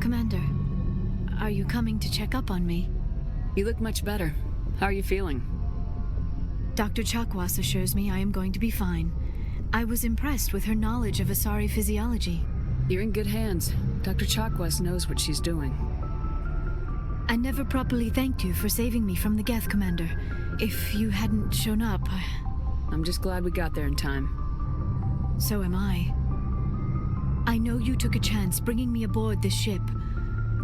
Commander, are you coming to check up on me? You look much better. How are you feeling? Dr. Chakwas assures me I am going to be fine. I was impressed with her knowledge of Asari physiology. You're in good hands. Dr. Chakwas knows what she's doing. I never properly thanked you for saving me from the Geth, Commander. If you hadn't shown up, I'm just glad we got there in time. So am I. I know you took a chance bringing me aboard this ship.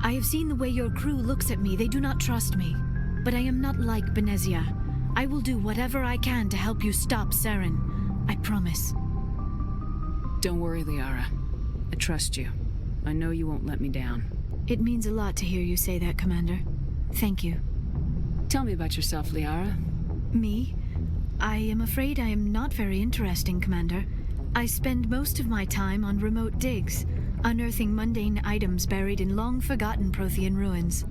I have seen the way your crew looks at me. They do not trust me. But I am not like Benezia. I will do whatever I can to help you stop Saren. I promise. Don't worry, Liara. I trust you. I know you won't let me down. It means a lot to hear you say that, Commander. Thank you. Tell me about yourself, Liara. Me? I am afraid I am not very interesting, Commander. I spend most of my time on remote digs, unearthing mundane items buried in long-forgotten Prothean ruins.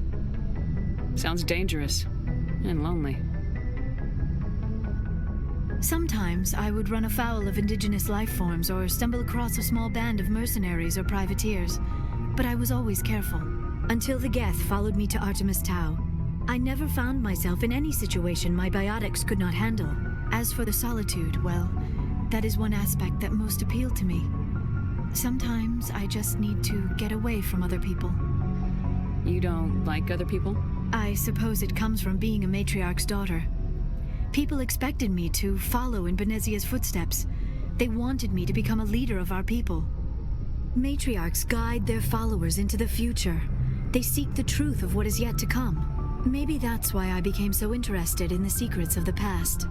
Sounds dangerous. And lonely. Sometimes I would run afoul of indigenous life forms or stumble across a small band of mercenaries or privateers, but I was always careful. Until the Geth followed me to Artemis Tau. I never found myself in any situation my biotics could not handle. As for the solitude, well, that is one aspect that most appealed to me. Sometimes I just need to get away from other people. You don't like other people? I suppose it comes from being a matriarch's daughter. People expected me to follow in Benezia's footsteps. They wanted me to become a leader of our people. Matriarchs guide their followers into the future. They seek the truth of what is yet to come. Maybe that's why I became so interested in the secrets of the past.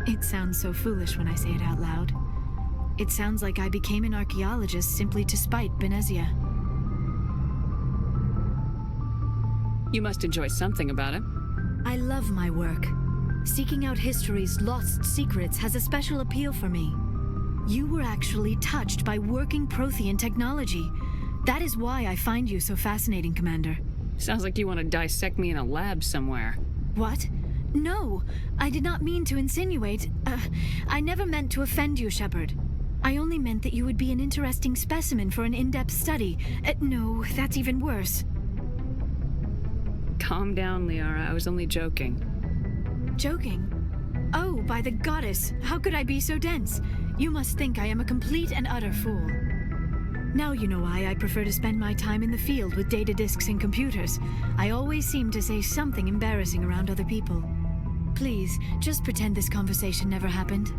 It sounds so foolish when I say it out loud. It sounds like I became an archaeologist simply to spite Benezia. You must enjoy something about it. I love my work. Seeking out history's lost secrets has a special appeal for me. You were actually touched by working Prothean technology. That is why I find you so fascinating, Commander. Sounds like you want to dissect me in a lab somewhere. What? No, I did not mean to insinuate. I never meant to offend you, Shepard. I only meant that you would be an interesting specimen for an in-depth study. No, that's even worse. Calm down, Liara. I was only joking. Joking? Oh, by the goddess, how could I be so dense? You must think I am a complete and utter fool. Now you know why I prefer to spend my time in the field with data disks and computers. I always seem to say something embarrassing around other people. Please, just pretend this conversation never happened.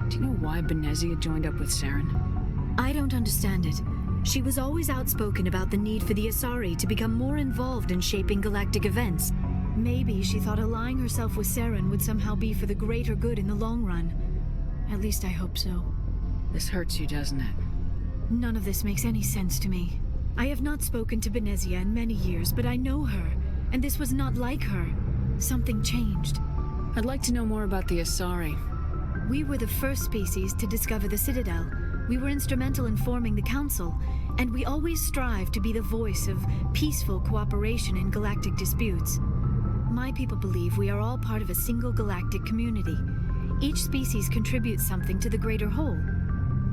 Do you know why Benezia joined up with Saren? I don't understand it. She was always outspoken about the need for the Asari to become more involved in shaping galactic events. Maybe she thought allying herself with Saren would somehow be for the greater good in the long run. At least I hope so. This hurts you, doesn't it? None of this makes any sense to me. I have not spoken to Benezia in many years, but I know her, and this was not like her. Something changed. I'd like to know more about the Asari. We were the first species to discover the Citadel. We were instrumental in forming the Council, and we always strive to be the voice of peaceful cooperation in galactic disputes. My people believe we are all part of a single galactic community. Each species contributes something to the greater whole.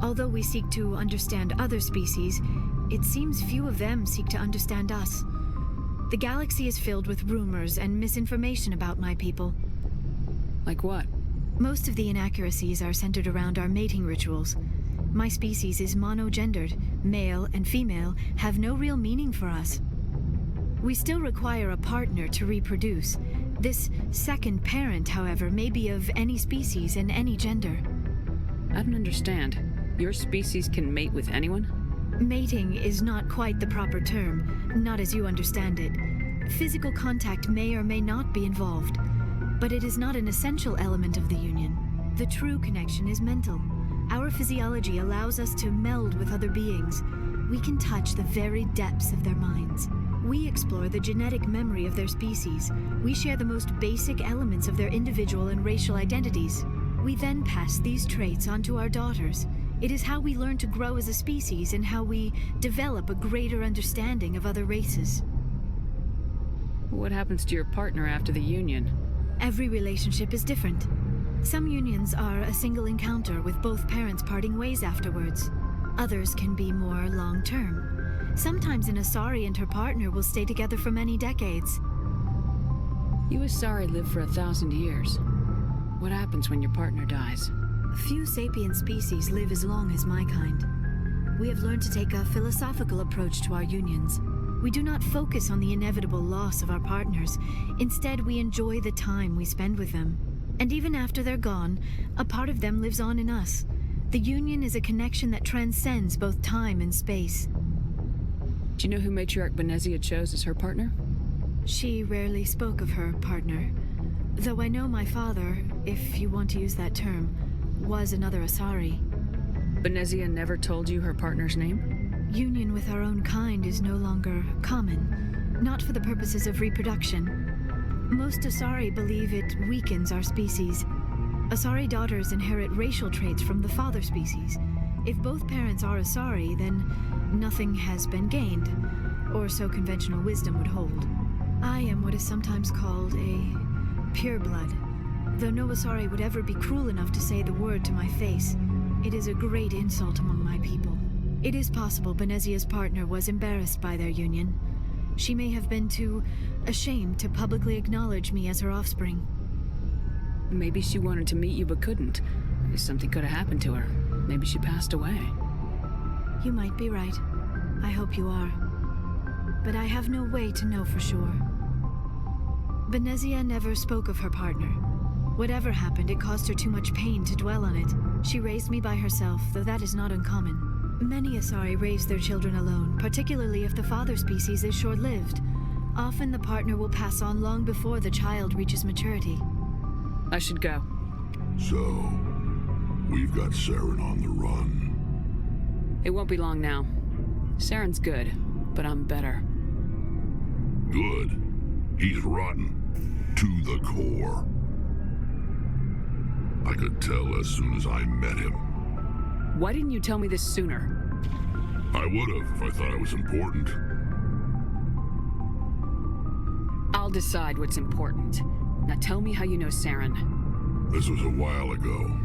Although we seek to understand other species, it seems few of them seek to understand us. The galaxy is filled with rumors and misinformation about my people. Like what? Most of the inaccuracies are centered around our mating rituals. My species is monogendered. Male and female have no real meaning for us. We still require a partner to reproduce. This second parent, however, may be of any species and any gender. I don't understand. Your species can mate with anyone? Mating is not quite the proper term, not as you understand it. Physical contact may or may not be involved, but it is not an essential element of the union. The true connection is mental. Our physiology allows us to meld with other beings. We can touch the very depths of their minds. We explore the genetic memory of their species. We share the most basic elements of their individual and racial identities. We then pass these traits on to our daughters. It is how we learn to grow as a species and how we develop a greater understanding of other races. What happens to your partner after the union? Every relationship is different. Some unions are a single encounter with both parents parting ways afterwards. Others can be more long-term. Sometimes an Asari and her partner will stay together for many decades. You Asari live for 1,000 years. What happens when your partner dies? Few sapient species live as long as my kind. We have learned to take a philosophical approach to our unions. We do not focus on the inevitable loss of our partners. Instead, we enjoy the time we spend with them. And even after they're gone, a part of them lives on in us. The union is a connection that transcends both time and space. Do you know who Matriarch Benezia chose as her partner? She rarely spoke of her partner. Though I know my father, if you want to use that term, was another Asari. Benezia never told you her partner's name? Union with our own kind is no longer common, not for the purposes of reproduction. Most Asari believe it weakens our species. Asari daughters inherit racial traits from the father species. If both parents are Asari, then nothing has been gained, or so conventional wisdom would hold. I am what is sometimes called a pureblood, though no Asari would ever be cruel enough to say the word to my face. It is a great insult among my people. It is possible Benezia's partner was embarrassed by their union. She may have been too ashamed to publicly acknowledge me as her offspring. Maybe she wanted to meet you but couldn't. Something could have happened to her. Maybe she passed away. You might be right. I hope you are. But I have no way to know for sure. Benezia never spoke of her partner. Whatever happened, it caused her too much pain to dwell on it. She raised me by herself, though that is not uncommon. Many Asari raise their children alone, particularly if the father species is short-lived. Often the partner will pass on long before the child reaches maturity. I should go. So, we've got Saren on the run. It won't be long now. Saren's good, but I'm better. Good. He's rotten. To the core. I could tell as soon as I met him. Why didn't you tell me this sooner? I would've if I thought it was important. I'll decide what's important. Now tell me how you know Saren. This was a while ago.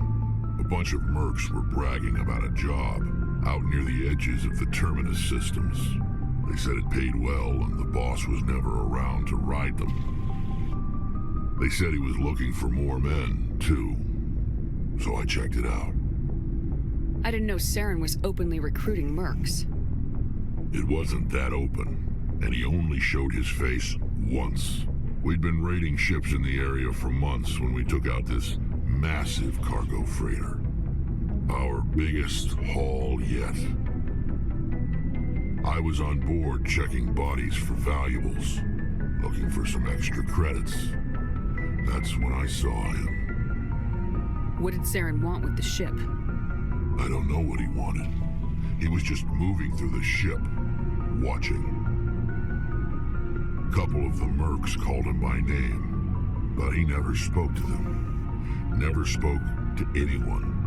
A bunch of mercs were bragging about a job out near the edges of the Terminus systems. They said it paid well and the boss was never around to ride them. They said he was looking for more men, too. So I checked it out. I didn't know Saren was openly recruiting mercs. It wasn't that open, and he only showed his face once. We'd been raiding ships in the area for months when we took out this massive cargo freighter. Our biggest haul yet. I was on board checking bodies for valuables, looking for some extra credits. That's when I saw him. What did Saren want with the ship? I don't know what he wanted. He was just moving through the ship, watching. A couple of the mercs called him by name, but he never spoke to them. Never spoke to anyone.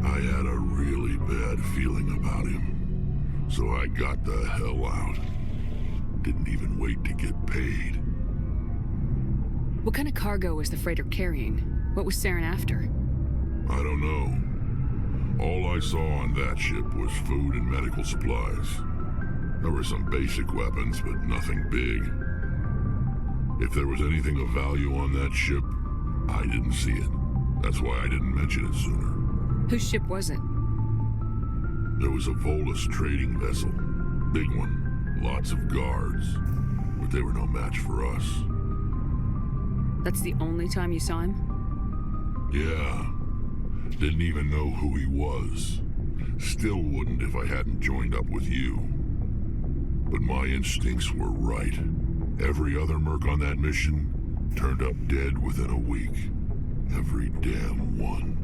I had a really bad feeling about him, so I got the hell out. Didn't even wait to get paid. What kind of cargo was the freighter carrying? What was Saren after? I don't know. All I saw on that ship was food and medical supplies. There were some basic weapons, but nothing big. If there was anything of value on that ship, I didn't see it. That's why I didn't mention it sooner. Whose ship was it? There was a Volus trading vessel. Big one. Lots of guards. But they were no match for us. That's the only time you saw him? Yeah. Didn't even know who he was. Still wouldn't if I hadn't joined up with you. But my instincts were right. Every other merc on that mission turned up dead within a week. Every damn one.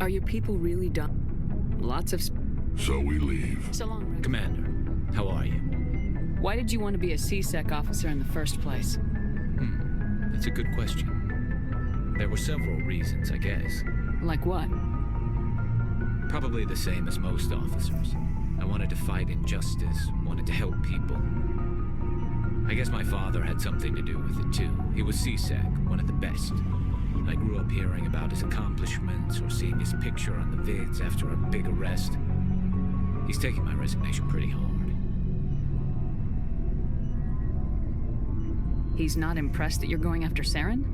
Are your people really done? Lots of... So we leave. So long, Rick. Commander, how are you? Why did you want to be a C-Sec officer in the first place? That's a good question. There were several reasons, I guess. Like what? Probably the same as most officers. I wanted to fight injustice, wanted to help people. I guess my father had something to do with it too. He was C-Sec, one of the best. I grew up hearing about his accomplishments or seeing his picture on the vids after a big arrest. He's taking my resignation pretty hard. He's not impressed that you're going after Saren?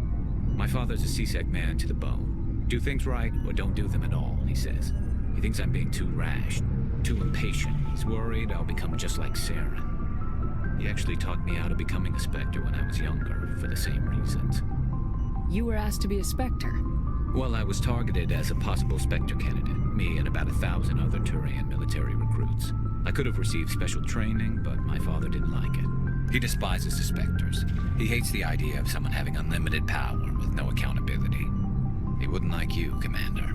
My father's a C-Sec man to the bone. Do things right or don't do them at all, he says. He thinks I'm being too rash, too impatient. He's worried I'll become just like Saren. He actually talked me out of becoming a Spectre when I was younger, for the same reasons. You were asked to be a Spectre. Well, I was targeted as a possible Spectre candidate, me and about 1,000 other Turian military recruits. I could have received special training, but my father didn't like it. He despises the Spectres. He hates the idea of someone having unlimited power with no accountability. He wouldn't like you, Commander.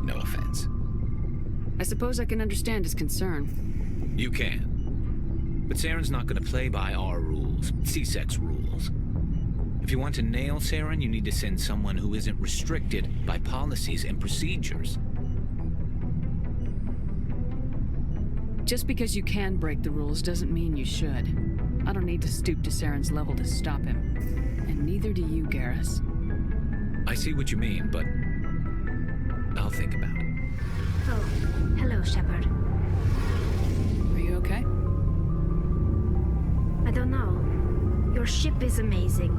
No offense. I suppose I can understand his concern. You can. But Saren's not going to play by our rules, C-Sec's rules. If you want to nail Saren, you need to send someone who isn't restricted by policies and procedures. Just because you can break the rules doesn't mean you should. I don't need to stoop to Saren's level to stop him. And neither do you, Garrus. I see what you mean, but I'll think about it. Oh, hello, Shepard. Are you okay? I don't know. Your ship is amazing,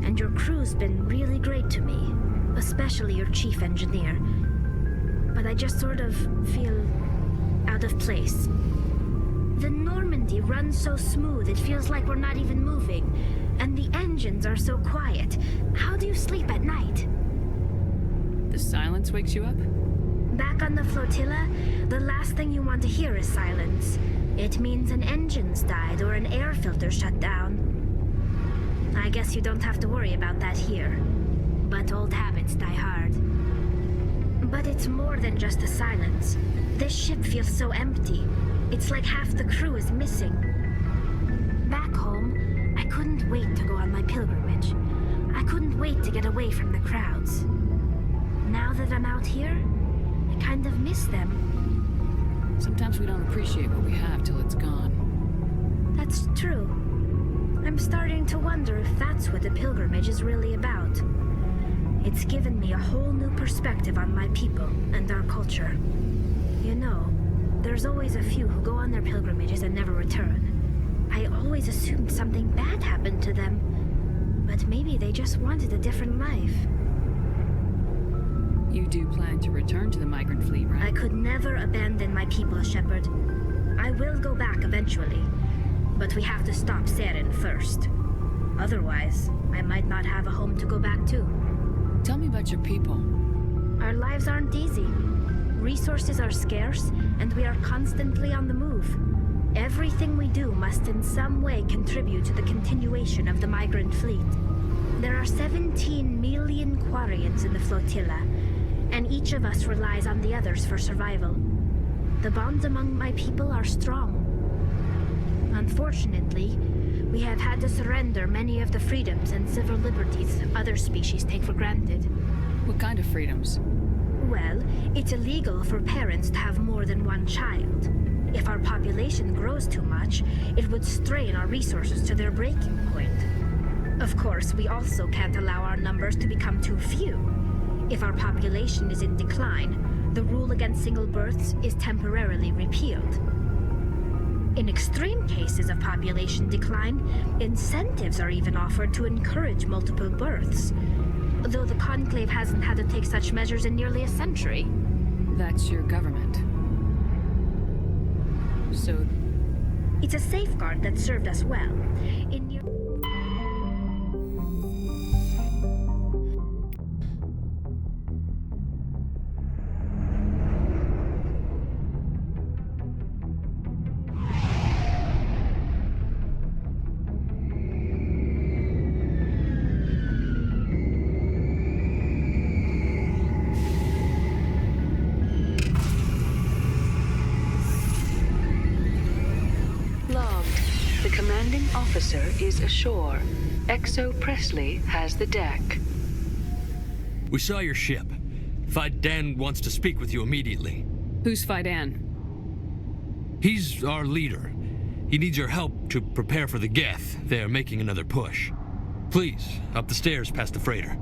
and your crew's been really great to me, especially your chief engineer. But I just sort of feel out of place. The Normandy runs so smooth, it feels like we're not even moving, and the engines are so quiet. How do you sleep at night? The silence wakes you up? Back on the flotilla, the last thing you want to hear is silence. It means an engine's died or an air filter shut down. I guess you don't have to worry about that here. But old habits die hard. But it's more than just the silence. This ship feels so empty. It's like half the crew is missing. Back home, I couldn't wait to go on my pilgrimage. I couldn't wait to get away from the crowds. Now that I'm out here, I kind of miss them. Sometimes we don't appreciate what we have till it's gone. That's true. I'm starting to wonder if that's what the pilgrimage is really about. It's given me a whole new perspective on my people and our culture. You know, there's always a few who go on their pilgrimages and never return. I always assumed something bad happened to them, but maybe they just wanted a different life. You do plan to return to the migrant fleet, right? I could never abandon my people, Shepard. I will go back eventually, but we have to stop Saren first. Otherwise, I might not have a home to go back to. Tell me about your people. Our lives aren't easy. Resources are scarce, and we are constantly on the move. Everything we do must in some way contribute to the continuation of the migrant fleet. There are 17 million Quarians in the flotilla, and each of us relies on the others for survival. The bonds among my people are strong. Unfortunately, we have had to surrender many of the freedoms and civil liberties other species take for granted. What kind of freedoms? Well, it's illegal for parents to have more than one child. If our population grows too much, it would strain our resources to their breaking point. Of course, we also can't allow our numbers to become too few. If our population is in decline, the rule against single births is temporarily repealed. In extreme cases of population decline, incentives are even offered to encourage multiple births, though the Conclave hasn't had to take such measures in nearly a century. That's your government. So... It's a safeguard that served us well. In your... The commanding officer is ashore. Exo Presley has the deck. We saw your ship. Fidan wants to speak with you immediately. Who's Fidan? He's our leader. He needs your help to prepare for the Geth. They're making another push. Please, up the stairs past the freighter.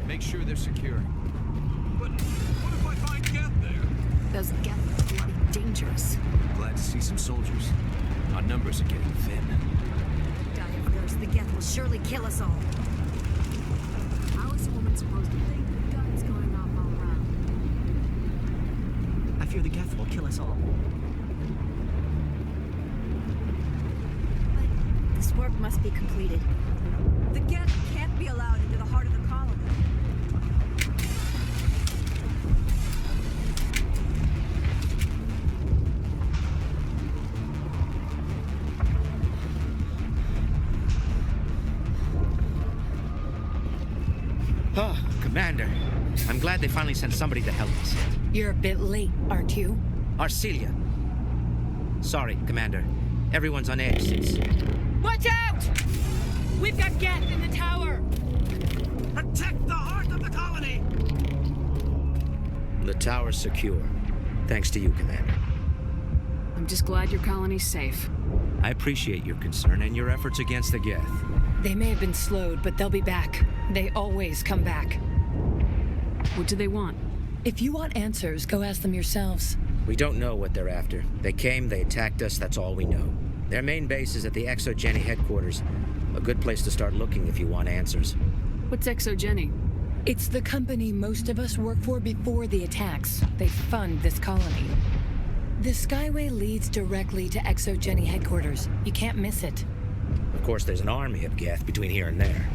Make sure they're secure. But what if I find Geth there? Those Geth are bloody dangerous. Glad to see some soldiers. Our numbers are getting thin. Die of thirst, the Geth will surely kill us all. How is a woman supposed to think with guns going off all around? I fear the Geth will kill us all. But this work must be completed. The Geth can't be allowed into the heart of the colony. Oh, Commander. I'm glad they finally sent somebody to help us. You're a bit late, aren't you? Arcelia. Sorry, Commander. Everyone's on edge since... Watch out! We've got Geth in the tower! Protect the heart of the colony! The tower's secure. Thanks to you, Commander. I'm just glad your colony's safe. I appreciate your concern and your efforts against the Geth. They may have been slowed, but they'll be back. They always come back. What do they want? If you want answers, go ask them yourselves. We don't know what they're after. They came, they attacked us, that's all we know. Their main base is at the ExoGeni headquarters. A good place to start looking if you want answers. What's ExoGeni? It's the company most of us work for before the attacks. They fund this colony. The Skyway leads directly to ExoGeni headquarters. You can't miss it. Of course, there's an army of Geth between here and there.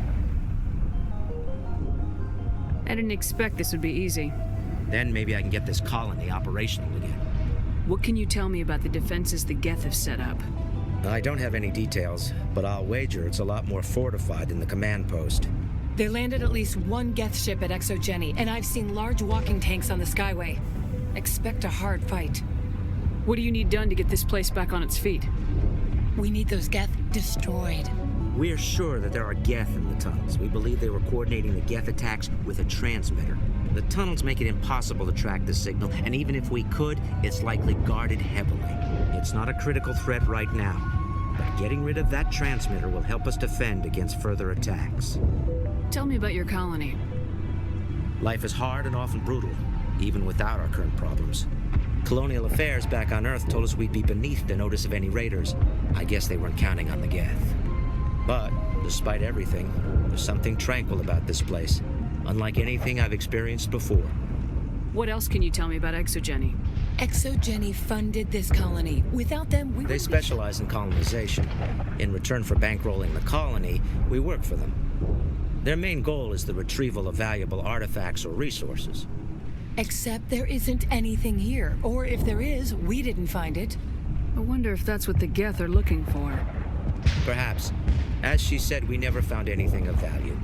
I didn't expect this would be easy. Then maybe I can get this colony operational again. What can you tell me about the defenses the Geth have set up? I don't have any details, but I'll wager it's a lot more fortified than the command post. They landed at least one Geth ship at ExoGeni, and I've seen large walking tanks on the Skyway. Expect a hard fight. What do you need done to get this place back on its feet? We need those Geth destroyed. We're sure that there are Geth in the tunnels. We believe they were coordinating the Geth attacks with a transmitter. The tunnels make it impossible to track the signal, and even if we could, it's likely guarded heavily. It's not a critical threat right now, but getting rid of that transmitter will help us defend against further attacks. Tell me about your colony. Life is hard and often brutal, even without our current problems. Colonial affairs back on Earth told us we'd be beneath the notice of any raiders. I guess they weren't counting on the Geth. But, despite everything, there's something tranquil about this place, unlike anything I've experienced before. What else can you tell me about ExoGeni? ExoGeni funded this colony. Without them, we They specialize in colonization. In return for bankrolling the colony, we work for them. Their main goal is the retrieval of valuable artifacts or resources. Except there isn't anything here, or if there is, we didn't find it. I wonder if that's what the Geth are looking for. Perhaps. As she said, we never found anything of value.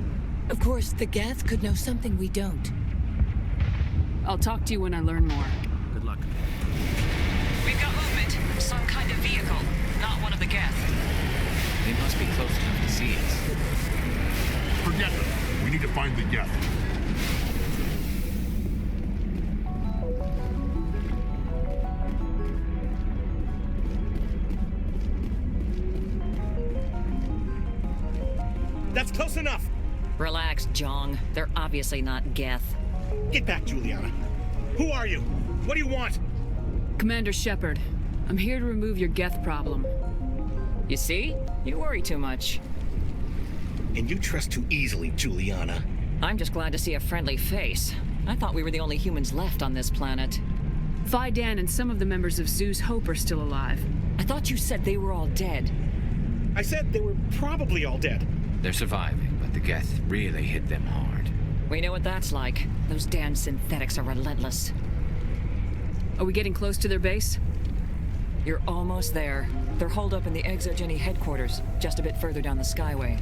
Of course, the Geth could know something we don't. I'll talk to you when I learn more. Good luck. We've got movement. Some kind of vehicle. Not one of the Geth. They must be close enough to see us. Forget them. We need to find the Geth. That's close enough! Relax, Jong. They're obviously not Geth. Get back, Juliana. Who are you? What do you want? Commander Shepard, I'm here to remove your Geth problem. You see? You worry too much. And you trust too easily, Juliana. I'm just glad to see a friendly face. I thought we were the only humans left on this planet. Fidan and some of the members of Zoo's Hope are still alive. I thought you said they were all dead. I said they were probably all dead. They're surviving, but the Geth really hit them hard. We know what that's like. Those damn synthetics are relentless. Are we getting close to their base? You're almost there. They're holed up in the ExoGeni headquarters, just a bit further down the Skyway.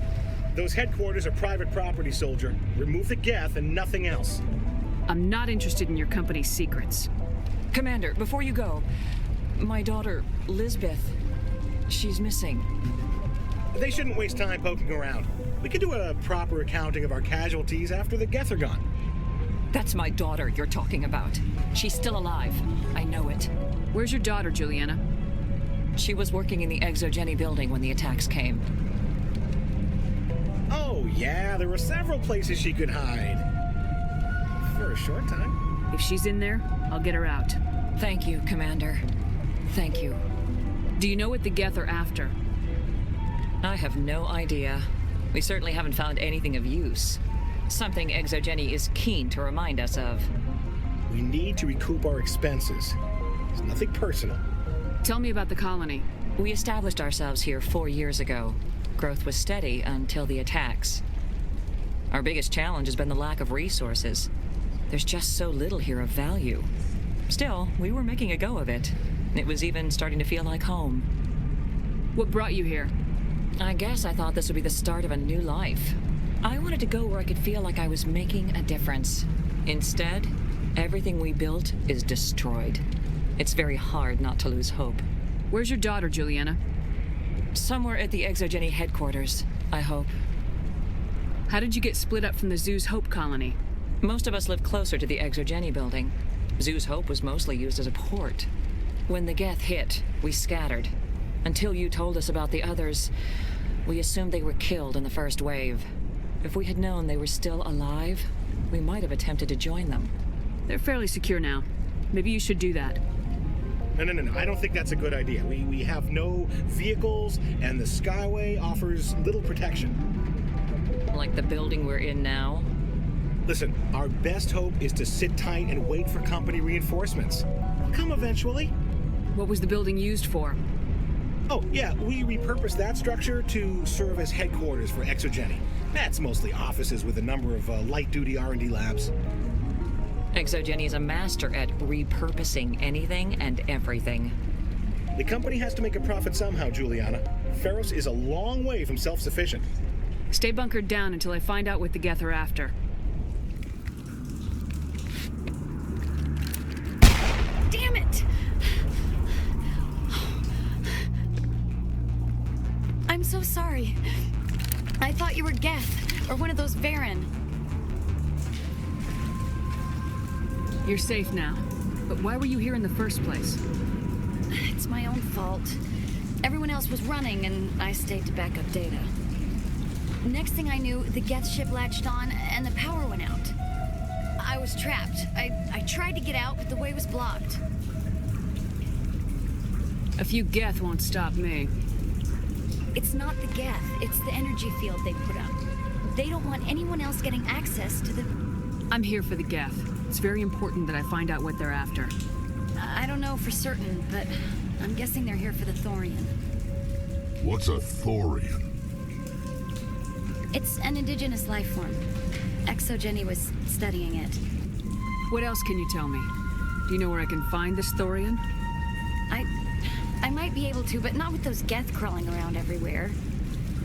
Those headquarters are private property, soldier. Remove the Geth and nothing else. I'm not interested in your company's secrets. Commander, before you go, my daughter, Lisbeth, she's missing. They shouldn't waste time poking around. We can do a proper accounting of our casualties after the Geth are gone. That's my daughter you're talking about. She's still alive. I know it. Where's your daughter, Juliana? She was working in the ExoGeni building when the attacks came. Oh, yeah, there were several places she could hide. for a short time. If she's in there, I'll get her out. Thank you, Commander. Thank you. Do you know what the Geth are after? I have no idea. We certainly haven't found anything of use. Something Exogeny is keen to remind us of. We need to recoup our expenses. It's nothing personal. Tell me about the colony. We established ourselves here 4 years ago. Growth was steady until the attacks. Our biggest challenge has been the lack of resources. There's just so little here of value. Still, we were making a go of it. It was even starting to feel like home. What brought you here? I guess I thought this would be the start of a new life. I wanted to go where I could feel like I was making a difference. Instead, everything we built is destroyed. It's very hard not to lose hope. Where's your daughter, Juliana? Somewhere at the Exogeny headquarters, I hope. How did you get split up from the Zoo's Hope colony? Most of us lived closer to the Exogeny building. Zoo's Hope was mostly used as a port. When the Geth hit, we scattered. Until you told us about the others, we assumed they were killed in the first wave. If we had known they were still alive, we might have attempted to join them. They're fairly secure now. Maybe you should do that. No. I don't think that's a good idea. We have no vehicles, and the Skyway offers little protection. Like the building we're in now? Listen, our best hope is to sit tight and wait for company reinforcements. They'll come eventually. What was the building used for? Oh, yeah, we repurposed that structure to serve as headquarters for Exogeny. That's mostly offices with a number of light-duty R&D labs. Exogeny is a master at repurposing anything and everything. The company has to make a profit somehow, Juliana. Feros is a long way from self-sufficient. Stay bunkered down until I find out what the Geth are after. Damn it! I'm so sorry. I thought you were Geth, or one of those Varen. You're safe now. But why were you here in the first place? It's my own fault. Everyone else was running, and I stayed to back up data. Next thing I knew, the Geth ship latched on, and the power went out. I was trapped. I tried to get out, but the way was blocked. A few Geth won't stop me. It's not the Geth, it's the energy field they put up. They don't want anyone else getting access to the... I'm here for the Geth. It's very important that I find out what they're after. I don't know for certain, but I'm guessing they're here for the Thorian. What's a Thorian? It's an indigenous life form. Exogeny was studying it. What else can you tell me? Do you know where I can find this Thorian? I might be able to, but not with those Geth crawling around everywhere.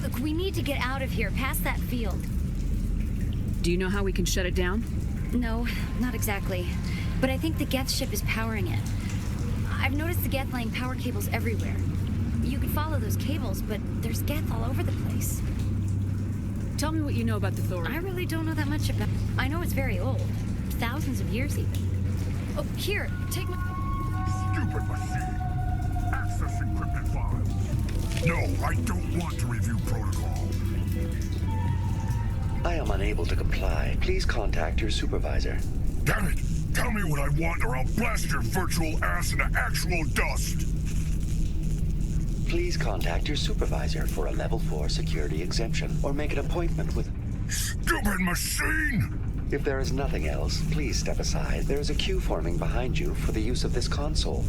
Look, we need to get out of here, past that field. Do you know how we can shut it down? No, not exactly. But I think the Geth ship is powering it. I've noticed the Geth laying power cables everywhere. You could follow those cables, but there's Geth all over the place. Tell me what you know about the Thorian. I really don't know that much about it. I know it's very old. Thousands of years even. Oh, here, take my... Stupid machine. Access encrypted files. No, I don't want to review protocol. I am unable to comply. Please contact your supervisor. Damn it! Tell me what I want or I'll blast your virtual ass into actual dust! Please contact your supervisor for a level 4 security exemption or make an appointment with... Stupid machine! If there is nothing else, please step aside. There is a queue forming behind you for the use of this console.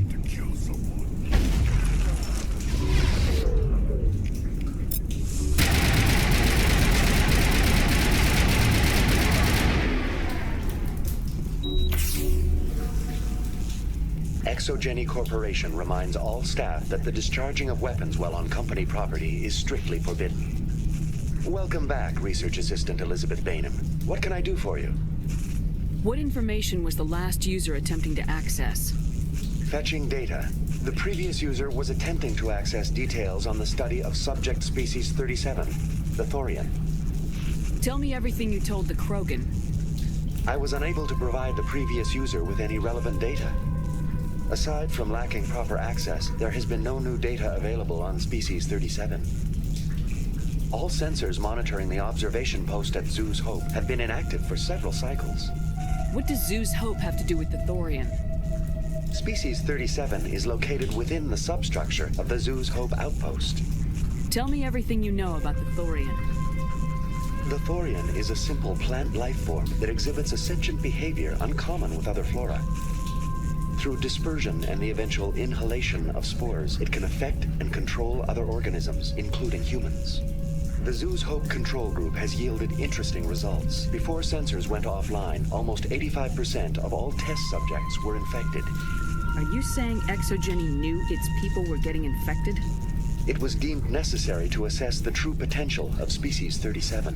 To kill someone. Exogeny Corporation reminds all staff that the discharging of weapons while on company property is strictly forbidden. Welcome back, Research Assistant Elizabeth Bainham. What can I do for you? What information was the last user attempting to access? Fetching data. The previous user was attempting to access details on the study of subject species 37, the Thorian. Tell me everything you told the Krogan. I was unable to provide the previous user with any relevant data. Aside from lacking proper access, there has been no new data available on species 37. All sensors monitoring the observation post at Zeus Hope have been inactive for several cycles. What does Zeus Hope have to do with the Thorian? Species 37 is located within the substructure of the Zeus Hope outpost. Tell me everything you know about the Thorian. The Thorian is a simple plant life form that exhibits a sentient behavior uncommon with other flora. Through dispersion and the eventual inhalation of spores, it can affect and control other organisms, including humans. The Zeus Hope control group has yielded interesting results. Before sensors went offline, almost 85% of all test subjects were infected. Are you saying Exogeny knew its people were getting infected? It was deemed necessary to assess the true potential of Species 37.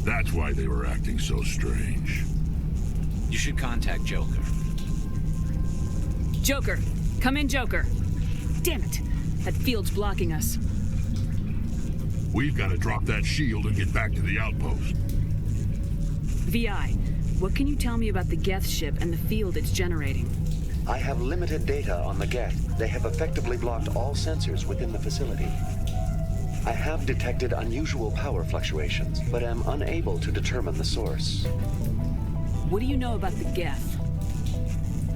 That's why they were acting so strange. You should contact Joker. Joker! Come in, Joker! Damn it! That field's blocking us. We've got to drop that shield and get back to the outpost. VI, what can you tell me about the Geth ship and the field it's generating? I have limited data on the Geth. They have effectively blocked all sensors within the facility. I have detected unusual power fluctuations, but am unable to determine the source. What do you know about the Geth?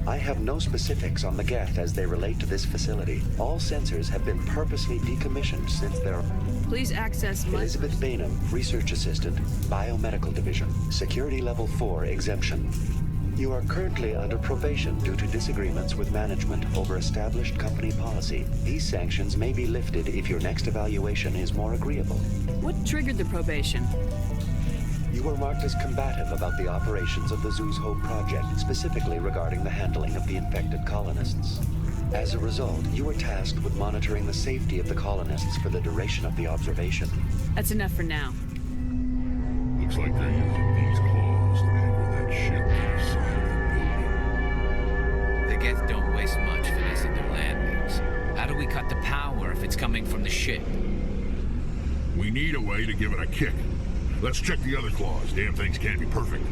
I have no specifics on the Geth as they relate to this facility. All sensors have been purposely decommissioned since their... Please access my... Elizabeth Bainham, Research Assistant, Biomedical Division, Security Level 4 exemption. You are currently under probation due to disagreements with management over established company policy. These sanctions may be lifted if your next evaluation is more agreeable. What triggered the probation? You were marked as combative about the operations of the Zeus Hope project, specifically regarding the handling of the infected colonists. As a result, you were tasked with monitoring the safety of the colonists for the duration of the observation. That's enough for now. Looks like they're using these claws to anchor that ship to the side of the building. The Geth don't waste much finessing their landings. How do we cut the power if it's coming from the ship? We need a way to give it a kick. Let's check the other claws. Damn things can't be perfect.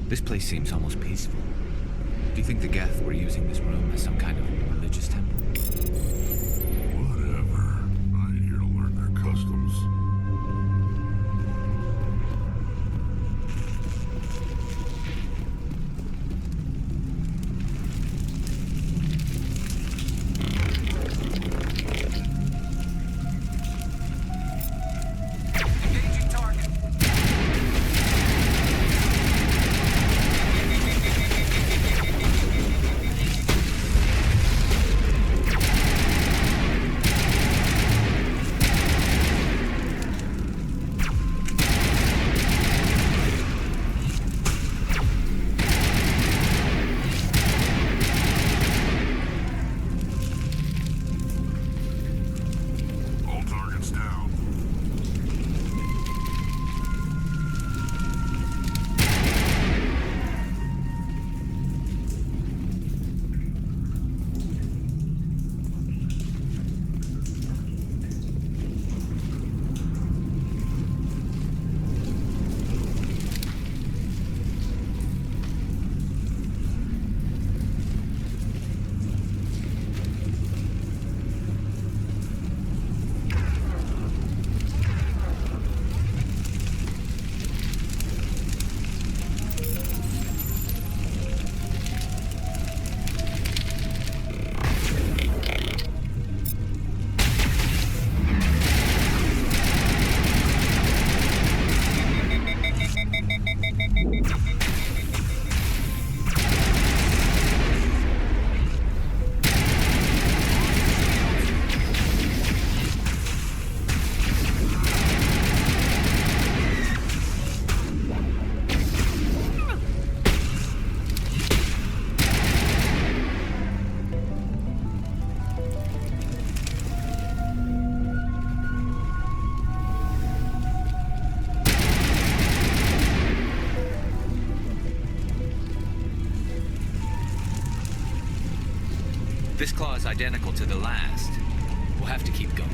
This place seems almost peaceful. Do you think the Geth were using this room as some kind of religious temple? Whatever. I ain't here to learn their customs. This claw is identical to the last. We'll have to keep going.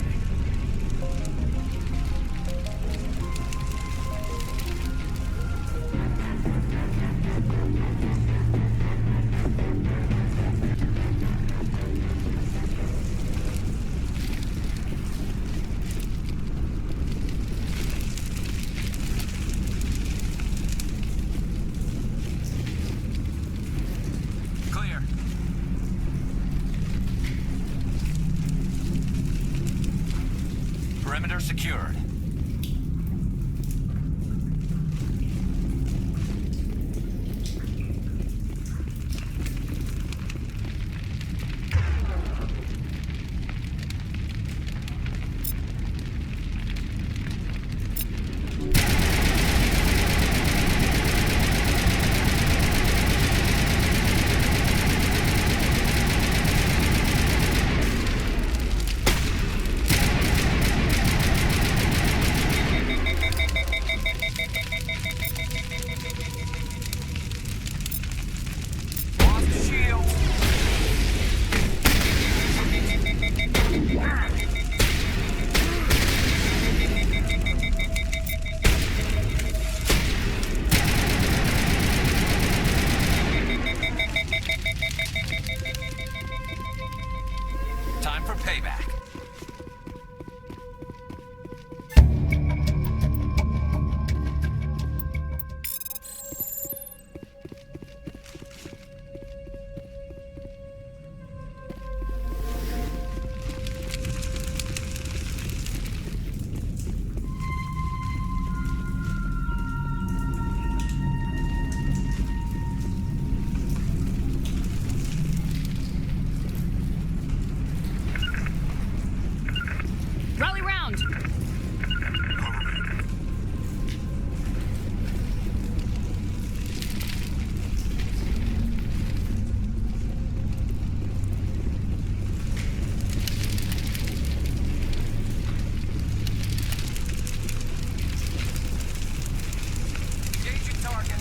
Perimeter secured. Time for payback. Rally round! Engaging target.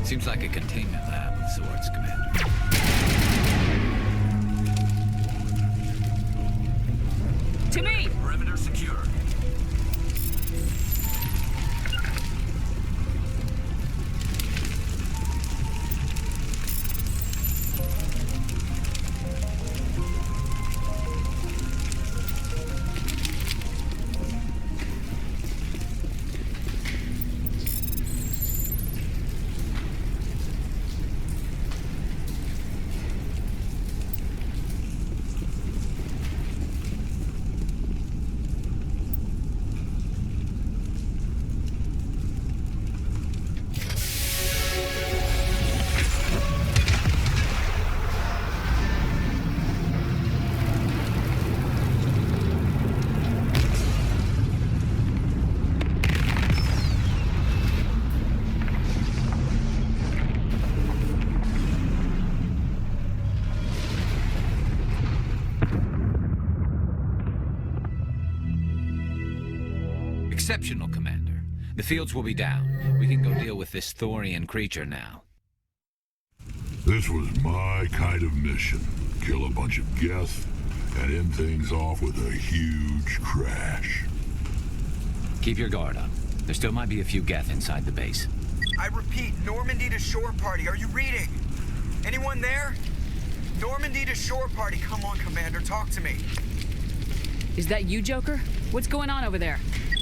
Seems like a containment lab of sorts, Commander. To me! Perimeter secured. Exceptional, Commander. The fields will be down. We can go deal with this Thorian creature now. This was my kind of mission. Kill a bunch of Geth and end things off with a huge crash. Keep your guard up. There still might be a few Geth inside the base. I repeat, Normandy to shore party. Are you reading? Anyone there? Normandy to shore party. Come on, Commander, talk to me. Is that you, Joker? What's going on over there?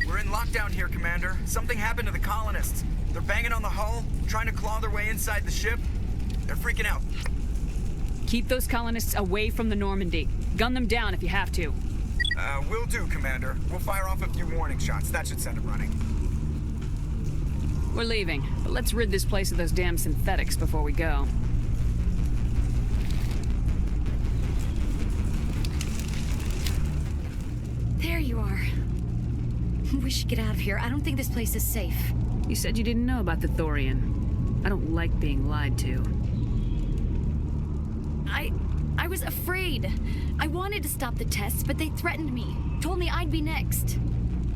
We're in lockdown here, Commander. Something happened to the colonists. They're banging on the hull, trying to claw their way inside the ship. They're freaking out. Keep those colonists away from the Normandy. Gun them down if you have to. Will do, Commander. We'll fire off a few warning shots. That should send them running. We're leaving, but let's rid this place of those damn synthetics before we go. There you are. We should get out of here. I don't think this place is safe. You said you didn't know about the Thorian. I don't like being lied to. I was afraid. I wanted to stop the tests, but they threatened me. Told me I'd be next.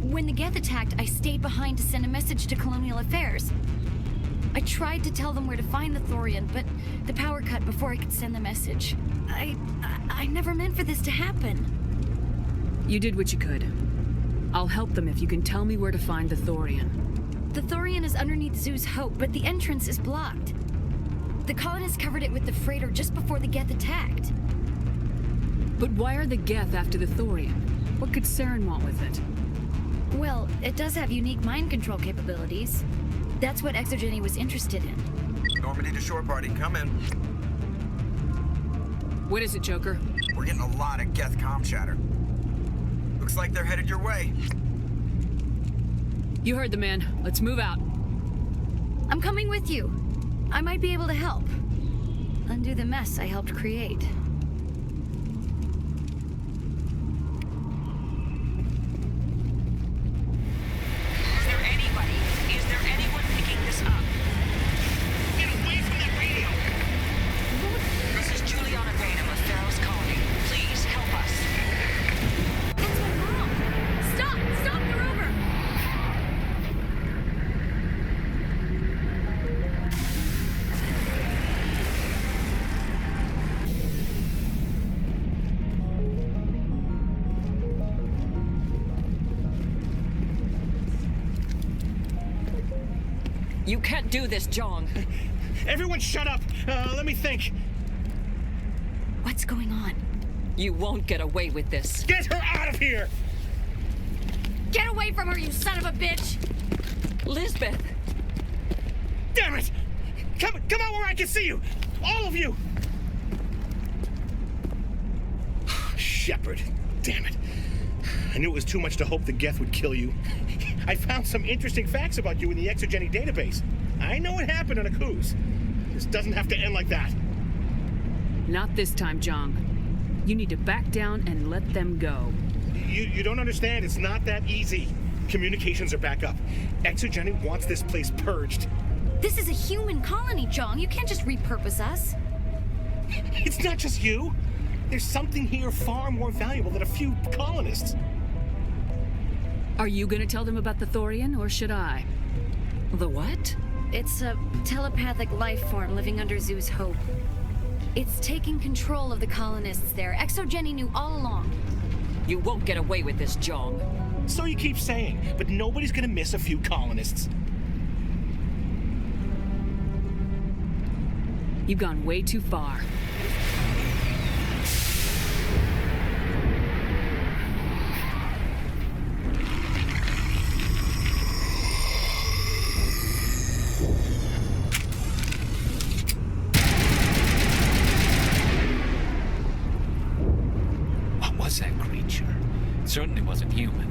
When the Geth attacked, I stayed behind to send a message to Colonial Affairs. I tried to tell them where to find the Thorian, but the power cut before I could send the message. I never meant for this to happen. You did what you could. I'll help them if you can tell me where to find the Thorian. The Thorian is underneath Zeus Hope, but the entrance is blocked. The colonists covered it with the freighter just before the Geth attacked. But why are the Geth after the Thorian? What could Saren want with it? Well, it does have unique mind control capabilities. That's what Exogeny was interested in. Normandy to shore party, come in. What is it, Joker? We're getting a lot of Geth comm chatter. Looks like they're headed your way. You heard the man. Let's move out. I'm coming with you. I might be able to help. Undo the mess I helped create. Is there anyone picking this up? Get away from that radio! This is Juliana Bainham of Feros Colony. Please help us. That's my mom! Stop the rover! You can't do this, John. Everyone shut up! Let me think. What's going on? You won't get away with this. Get her out of here! Get away from her, you son of a bitch! Lisbeth! Damn it! Come out where I can see you! All of you! Shepard. Damn it. I knew it was too much to hope the Geth would kill you. I found some interesting facts about you in the Exogeny database. I know what happened on Akuz. This doesn't have to end like that. Not this time, Jong. You need to back down and let them go. You don't understand. It's not that easy. Communications are back up. Exogeny wants this place purged. This is a human colony, Jong. You can't just repurpose us. It's not just you. There's something here far more valuable than a few colonists. Are you gonna tell them about the Thorian, or should I? The what? It's a telepathic life form living under Zeus Hope. It's taking control of the colonists there. Exogeny knew all along. You won't get away with this, Jong. So you keep saying, but nobody's gonna miss a few colonists. You've gone way too far. Certainly wasn't human.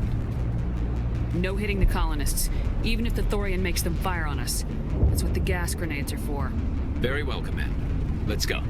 No hitting the colonists, even if the Thorian makes them fire on us. That's what the gas grenades are for. Very well, Commander. Let's go.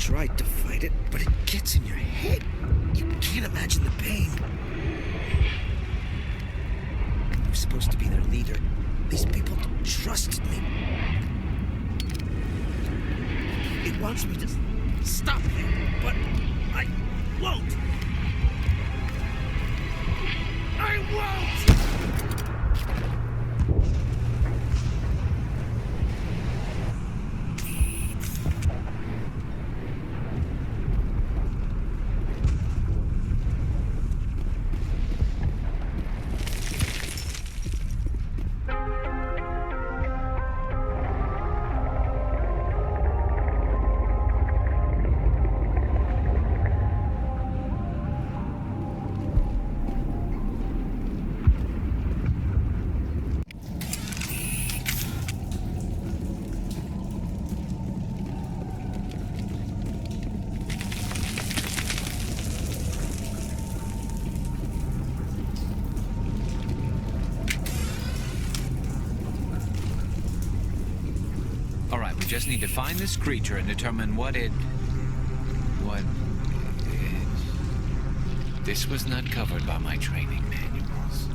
tried to fight it, but it gets in your head. You can't imagine the pain. I'm supposed to be their leader. These people trusted me. It wants me to stop them, but I won't. I won't! Just need to find this creature and determine what it is. This was not covered by my training manuals.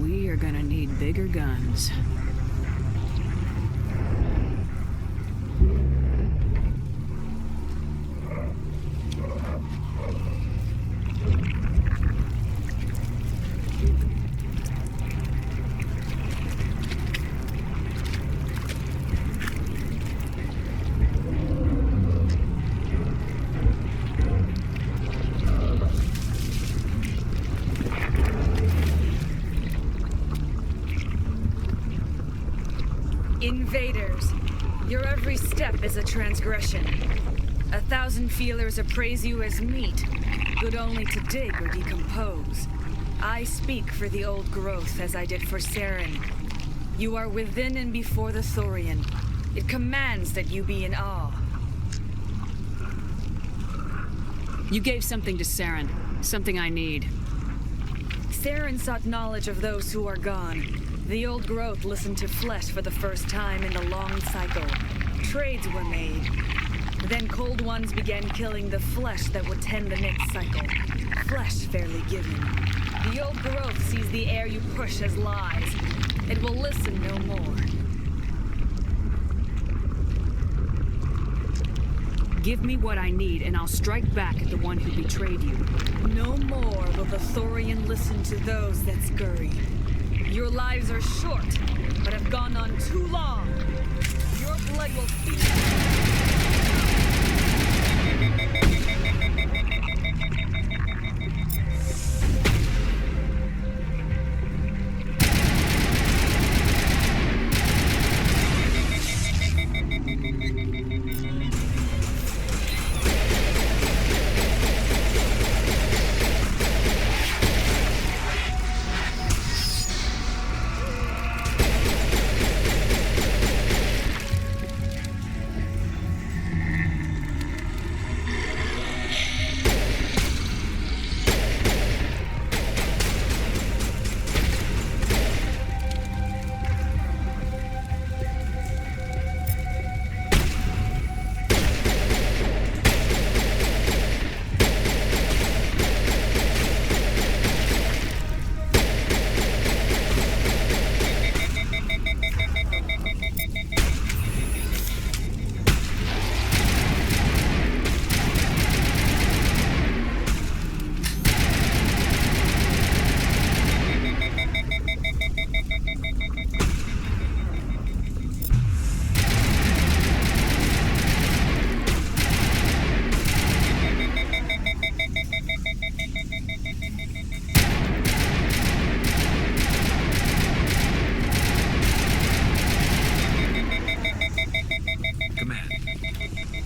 We are gonna need bigger guns. Invaders, your every step is a transgression. 1,000 feelers appraise you as meat, good only to dig or decompose. I speak for the old growth as I did for Saren. You are within and before the Thorian. It commands that you be in awe. You gave something to Saren, something I need. Saren sought knowledge of those who are gone. The old growth listened to flesh for the first time in the long cycle. Trades were made. Then cold ones began killing the flesh that would tend the next cycle. Flesh fairly given. The old growth sees the air you push as lies. It will listen no more. Give me what I need, and I'll strike back at the one who betrayed you. No more will the Thorian listen to those that scurry. Your lives are short, but have gone on too long. Your blood will feed.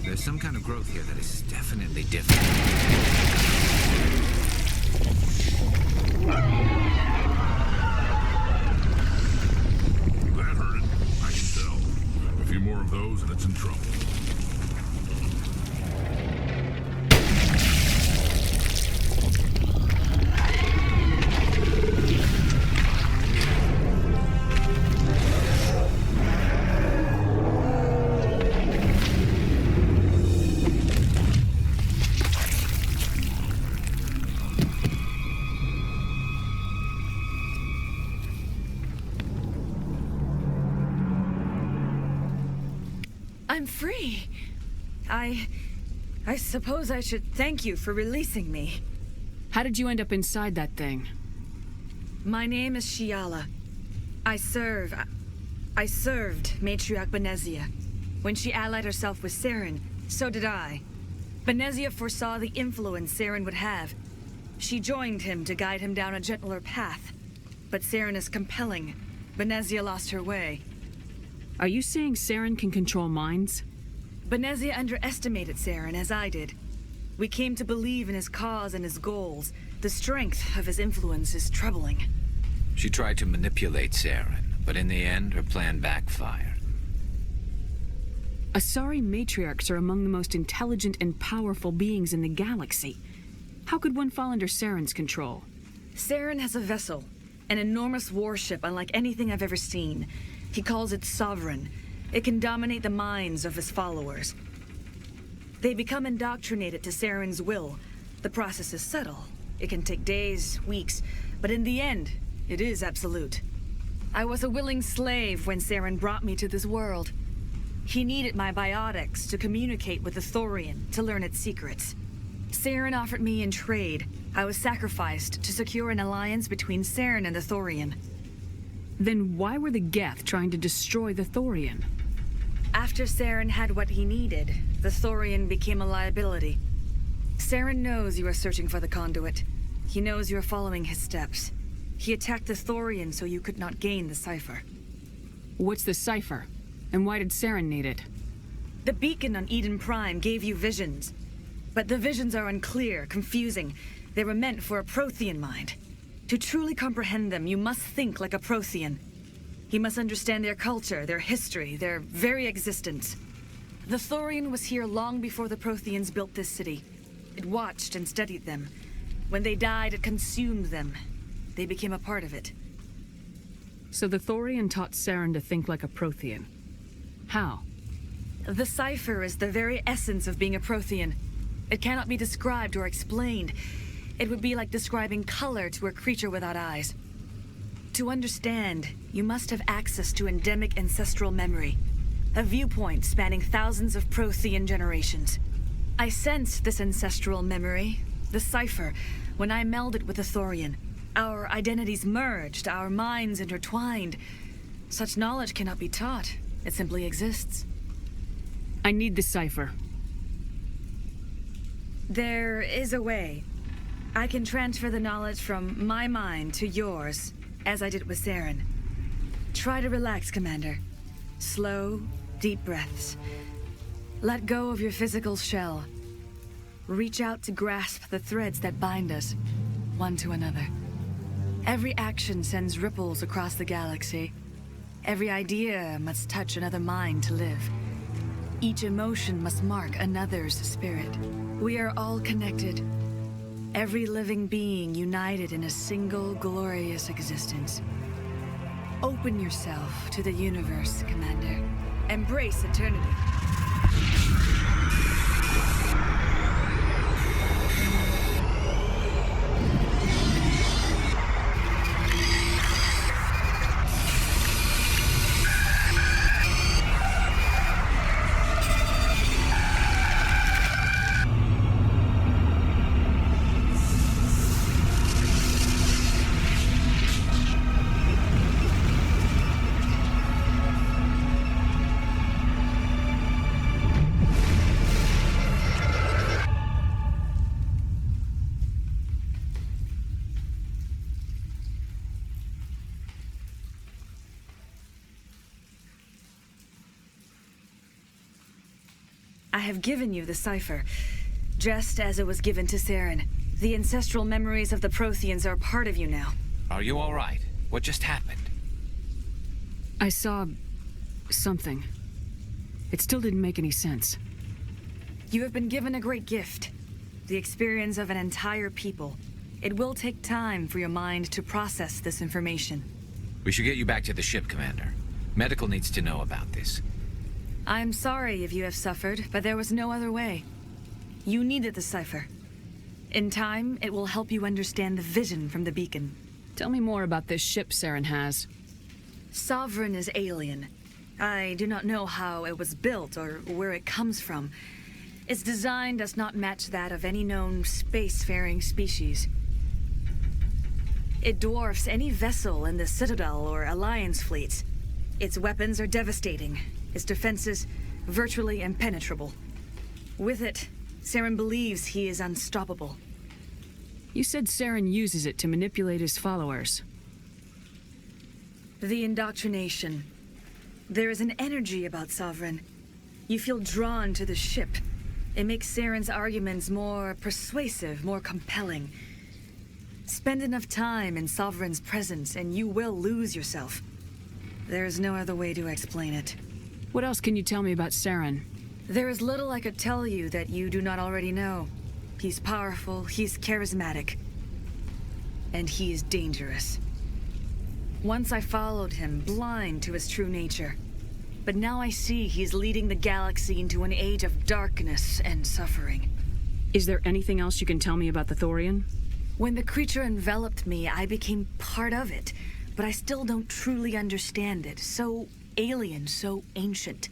There's some kind of growth here that is definitely different. That hurt it. I can tell. A few more of those and it's in trouble. I'm free. I suppose I should thank you for releasing me. How did you end up inside that thing? My name is Shiala. I served Matriarch Benezia. When she allied herself with Saren, so did I. Benezia foresaw the influence Saren would have. She joined him to guide him down a gentler path. But Saren is compelling. Benezia lost her way. Are you saying Saren can control minds? Benezia underestimated Saren, as I did. We came to believe in his cause and his goals. The strength of his influence is troubling. She tried to manipulate Saren, but in the end, her plan backfired. Asari matriarchs are among the most intelligent and powerful beings in the galaxy. How could one fall under Saren's control? Saren has a vessel, an enormous warship unlike anything I've ever seen. He calls it Sovereign. It can dominate the minds of his followers. They become indoctrinated to Saren's will. The process is subtle. It can take days, weeks, but in the end, it is absolute. I was a willing slave when Saren brought me to this world. He needed my biotics to communicate with the Thorian, to learn its secrets. Saren offered me in trade. I was sacrificed to secure an alliance between Saren and the Thorian. Then why were the Geth trying to destroy the Thorian? After Saren had what he needed, the Thorian became a liability. Saren knows you are searching for the conduit. He knows you are following his steps. He attacked the Thorian so you could not gain the cipher. What's the cipher? And why did Saren need it? The beacon on Eden Prime gave you visions. But the visions are unclear, confusing. They were meant for a Prothean mind. To truly comprehend them, you must think like a Prothean. You must understand their culture, their history, their very existence. The Thorian was here long before the Protheans built this city. It watched and studied them. When they died, it consumed them. They became a part of it. So the Thorian taught Saren to think like a Prothean. How? The cipher is the very essence of being a Prothean. It cannot be described or explained. It would be like describing color to a creature without eyes. To understand, you must have access to endemic ancestral memory, a viewpoint spanning thousands of Prothean generations. I sensed this ancestral memory, the cipher, when I melded with the Thorian. Our identities merged, our minds intertwined. Such knowledge cannot be taught. It simply exists. I need the cipher. There is a way. I can transfer the knowledge from my mind to yours, as I did with Saren. Try to relax, Commander. Slow, deep breaths. Let go of your physical shell. Reach out to grasp the threads that bind us, one to another. Every action sends ripples across the galaxy. Every idea must touch another mind to live. Each emotion must mark another's spirit. We are all connected. Every living being united in a single glorious existence. Open yourself to the universe, Commander. Embrace eternity. I have given you the cipher, just as it was given to Saren. The ancestral memories of the Protheans are part of you now. Are you all right? What just happened? I saw something. It still didn't make any sense. You have been given a great gift, the experience of an entire people. It will take time for your mind to process this information. We should get you back to the ship, Commander. Medical needs to know about this. I'm sorry if you have suffered, but there was no other way. You needed the cipher. In time, it will help you understand the vision from the beacon. Tell me more about this ship Saren has. Sovereign is alien. I do not know how it was built or where it comes from. Its design does not match that of any known spacefaring species. It dwarfs any vessel in the Citadel or Alliance fleets. Its weapons are devastating, its defenses virtually impenetrable. With it, Saren believes he is unstoppable. You said Saren uses it to manipulate his followers. The indoctrination. There is an energy about Sovereign. You feel drawn to the ship. It makes Saren's arguments more persuasive, more compelling. Spend enough time in Sovereign's presence and you will lose yourself. There's no other way to explain it. What else can you tell me about Saren? There is little I could tell you that you do not already know. He's powerful, he's charismatic, and he is dangerous. Once I followed him, blind to his true nature. But now I see he's leading the galaxy into an age of darkness and suffering. Is there anything else you can tell me about the Thorian? When the creature enveloped me, I became part of it, but I still don't truly understand it. So alien, so ancient.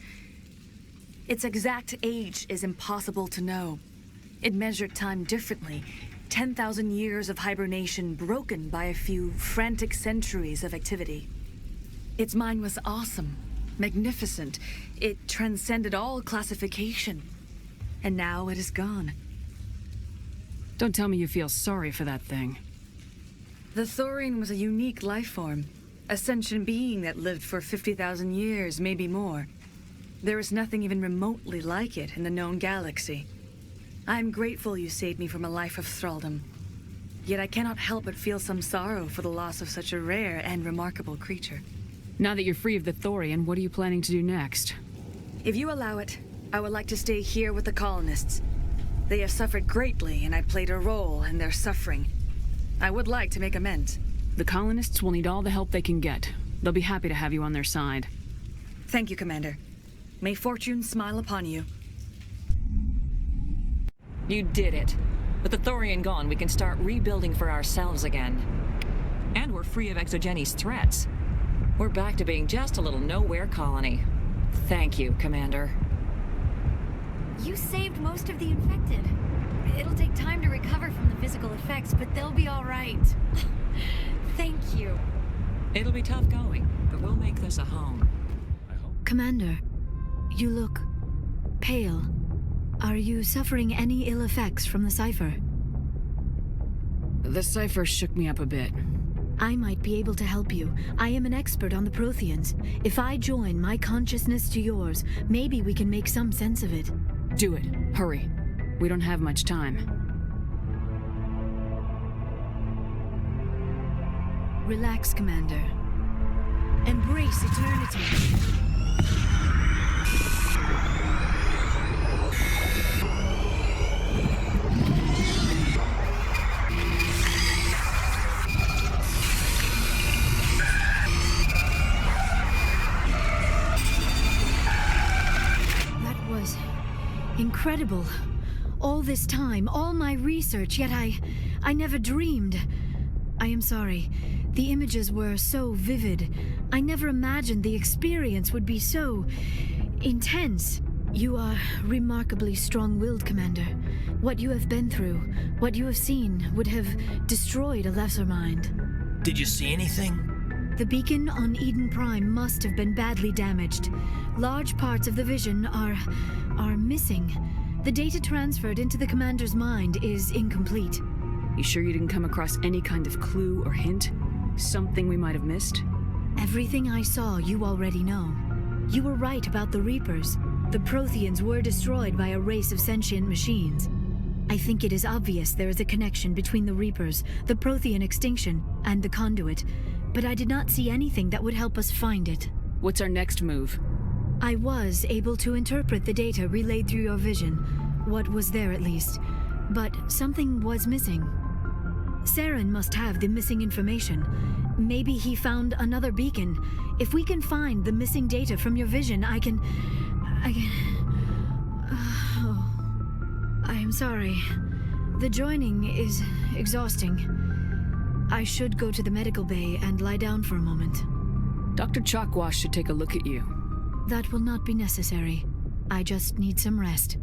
Its exact age is impossible to know. It measured time differently. 10,000 years of hibernation broken by a few frantic centuries of activity. Its mind was awesome, magnificent. It transcended all classification. And now it is gone. Don't tell me you feel sorry for that thing. The Thorian was a unique life form. A sentient being that lived for 50,000 years, maybe more. There is nothing even remotely like it in the known galaxy. I'm grateful you saved me from a life of thraldom. Yet I cannot help but feel some sorrow for the loss of such a rare and remarkable creature. Now that you're free of the Thorian, what are you planning to do next? If you allow it, I would like to stay here with the colonists. They have suffered greatly, and I played a role in their suffering. I would like to make amends. The colonists will need all the help they can get. They'll be happy to have you on their side. Thank you, Commander. May fortune smile upon you. You did it. With the Thorian gone, we can start rebuilding for ourselves again. And we're free of Exogeni's threats. We're back to being just a little nowhere colony. Thank you, Commander. You saved most of the infected. It'll take time to recover from the physical effects, but they'll be all right. Thank you. It'll be tough going, but we'll make this a home. Commander, you look pale. Are you suffering any ill effects from the cipher? The cipher shook me up a bit. I might be able to help you. I am an expert on the Protheans. If I join my consciousness to yours, maybe we can make some sense of it. Do it. Hurry. We don't have much time. Relax, Commander. Embrace eternity. Incredible. All this time, all my research, yet I never dreamed. I am sorry. The images were so vivid. I never imagined the experience would be so intense. You are remarkably strong-willed, Commander. What you have been through, what you have seen, would have destroyed a lesser mind. Did you see anything? The beacon on Eden Prime must have been badly damaged. Large parts of the vision are missing. The data transferred into the commander's mind is incomplete. You sure you didn't come across any kind of clue or hint? Something we might have missed? Everything I saw you already know. You were right about the Reapers. The Protheans were destroyed by a race of sentient machines. I think it is obvious there is a connection between the Reapers, the Prothean extinction, and the Conduit, but I did not see anything that would help us find it. What's our next move? I was able to interpret the data relayed through your vision, what was there at least, but something was missing. Saren must have the missing information. Maybe he found another beacon. If we can find the missing data from your vision, I can... I am sorry. The joining is exhausting. I should go to the medical bay and lie down for a moment. Dr. Chalkwash should take a look at you. That will not be necessary. I just need some rest.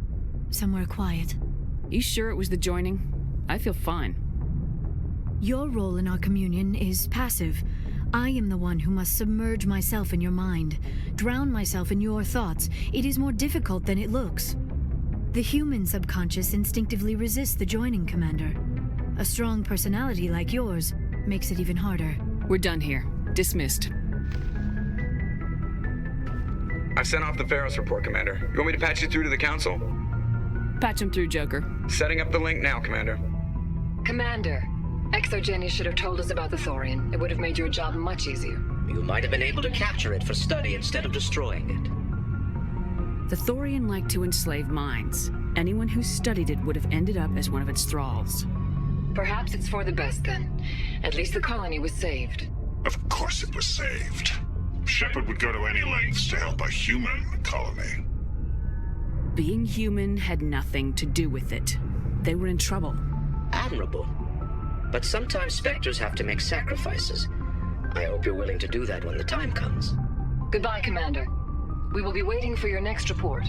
Somewhere quiet. You sure it was the joining? I feel fine. Your role in our communion is passive. I am the one who must submerge myself in your mind, drown myself in your thoughts. It is more difficult than it looks. The human subconscious instinctively resists the joining, Commander. A strong personality like yours makes it even harder. We're done here. Dismissed. I've sent off the Feros report, Commander. You want me to patch you through to the Council? Patch him through, Joker. Setting up the link now, Commander. Commander, Exogeny should have told us about the Thorian. It would have made your job much easier. You might have been able to capture it for study instead of destroying it. The Thorian liked to enslave minds. Anyone who studied it would have ended up as one of its thralls. Perhaps it's for the best then. At least the colony was saved. Of course it was saved. Shepard would go to any lengths to help a human colony. Being human had nothing to do with it. They were in trouble. Admirable. But sometimes Spectres have to make sacrifices. I hope you're willing to do that when the time comes. Goodbye, Commander. We will be waiting for your next report.